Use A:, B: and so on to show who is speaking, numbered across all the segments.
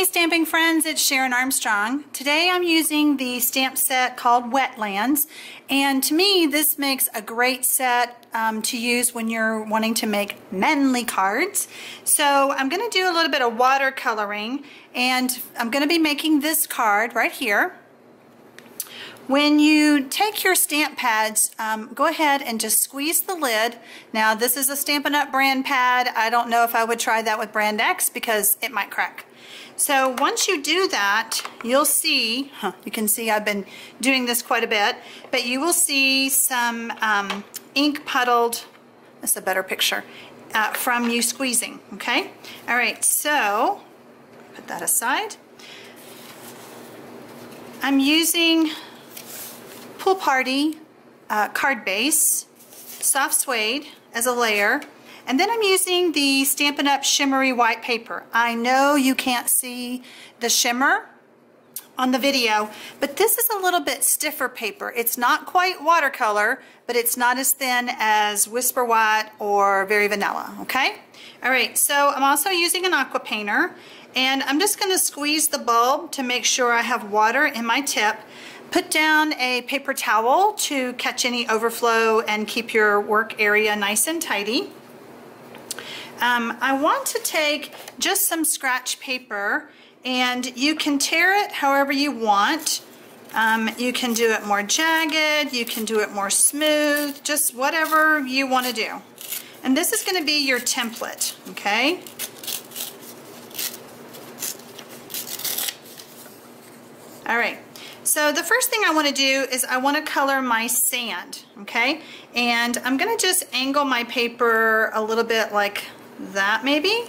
A: Hey stamping friends, it's Sharon Armstrong. Today I'm using the stamp set called Wetlands, and to me this makes a great set to use when you're wanting to make manly cards. So I'm going to do a little bit of watercoloring, and I'm going to be making this card right here. When you take your stamp pads, go ahead and just squeeze the lid. Now this is a Stampin' Up brand pad. I don't know if I would try that with brand X because it might crack. So once you do that, you'll see, you can see I've been doing this quite a bit, but you will see some ink puddled, that's a better picture, from you squeezing, okay? All right, so put that aside. I'm using Pool Party card base, soft suede as a layer, and then I'm using the Stampin' Up shimmery white paper. I know you can't see the shimmer on the video, but this is a little bit stiffer paper. It's not quite watercolor, but it's not as thin as Whisper White or Very Vanilla, okay? All right, so I'm also using an Aquapainter, and I'm just gonna squeeze the bulb to make sure I have water in my tip. Put down a paper towel to catch any overflow and keep your work area nice and tidy. I want to take just some scratch paper, and you can tear it however you want. You can do it more jagged, you can do it more smooth, just whatever you want to do. And this is going to be your template, okay? All right. So the first thing I want to do is I want to color my sand, okay? And I'm going to just angle my paper a little bit like that maybe.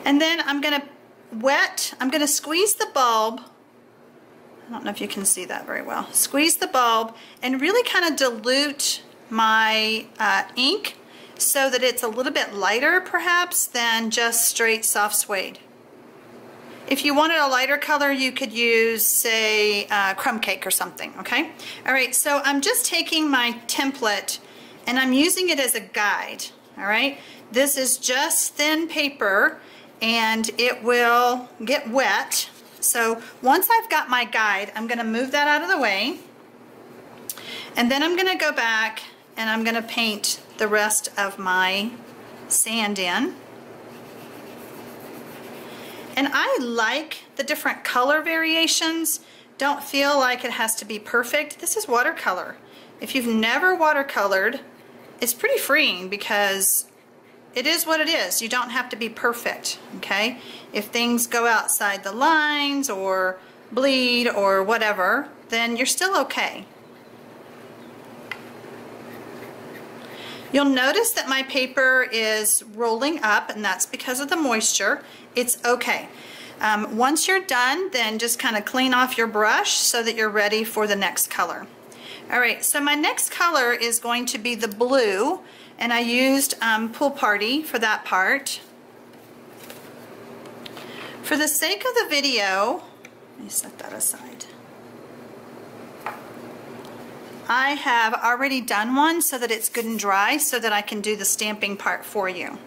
A: And then I'm going to squeeze the bulb. I don't know if you can see that very well. Squeeze the bulb and really kind of dilute my ink so that it's a little bit lighter perhaps than just straight soft suede. If you wanted a lighter color, you could use, say, crumb cake or something, okay? All right, so I'm just taking my template and I'm using it as a guide, all right? This is just thin paper and it will get wet. So once I've got my guide, I'm gonna move that out of the way, and then I'm gonna go back and I'm gonna paint the rest of my sand in. And I like the different color variations. Don't feel like it has to be perfect. This is watercolor. If you've never watercolored, it's pretty freeing because it is what it is. You don't have to be perfect, okay? If things go outside the lines or bleed or whatever, then you're still okay. You'll notice that my paper is rolling up, and that's because of the moisture. It's okay. Once you're done, then just kind of clean off your brush so that you're ready for the next color. All right, so my next color is going to be the blue, and I used Pool Party for that part. For the sake of the video, let me set that aside. I have already done one so that it's good and dry so that I can do the stamping part for you.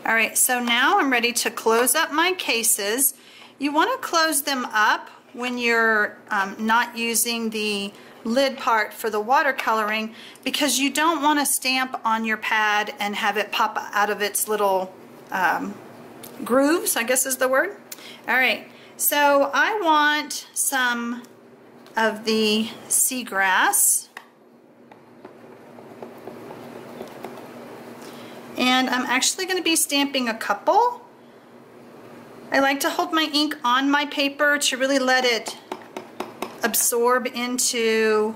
A: All right, so now I'm ready to close up my cases. You want to close them up when you're not using the lid part for the watercoloring, because you don't want to stamp on your pad and have it pop out of its little grooves, I guess is the word. All right, so I want some of the seagrass. And I'm actually going to be stamping a couple. I like to hold my ink on my paper to really let it absorb into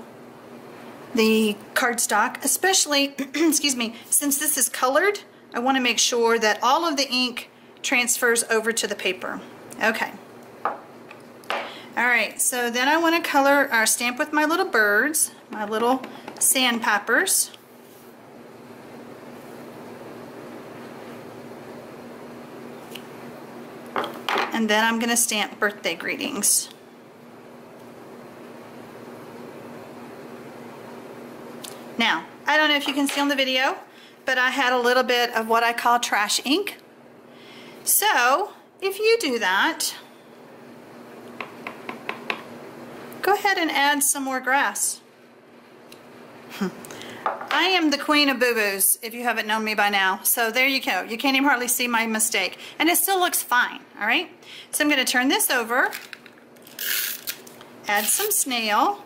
A: the cardstock, especially, excuse me, since this is colored, I want to make sure that all of the ink transfers over to the paper. Okay. All right, so then I want to color or stamp with my little birds, my little sandpappers. And then I'm going to stamp birthday greetings. Now, I don't know if you can see on the video, but I had a little bit of what I call trash ink. So if you do that, go ahead and add some more grass. I am the queen of boo-boos, if you haven't known me by now. So there you go. You can't even hardly see my mistake. And it still looks fine, all right? So I'm going to turn this over, add some snail.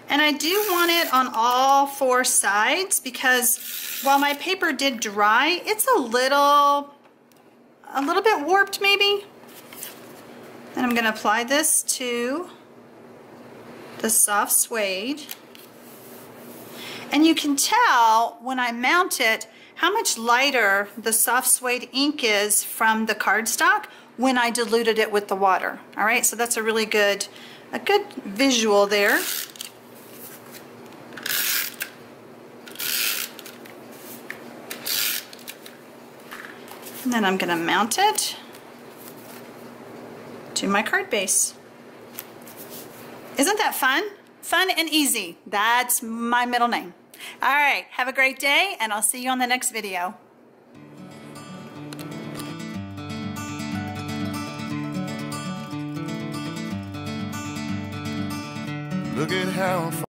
A: And I do want it on all 4 sides because while my paper did dry, it's a little bit warped maybe. And I'm going to apply this to the soft suede. And you can tell when I mount it how much lighter the soft suede ink is from the cardstock when I diluted it with the water. All right, so that's a really good visual there. And then I'm going to mount it to my card base. Isn't that fun? Fun and easy. That's my middle name. All right, have a great day, and I'll see you on the next video.
B: Look at how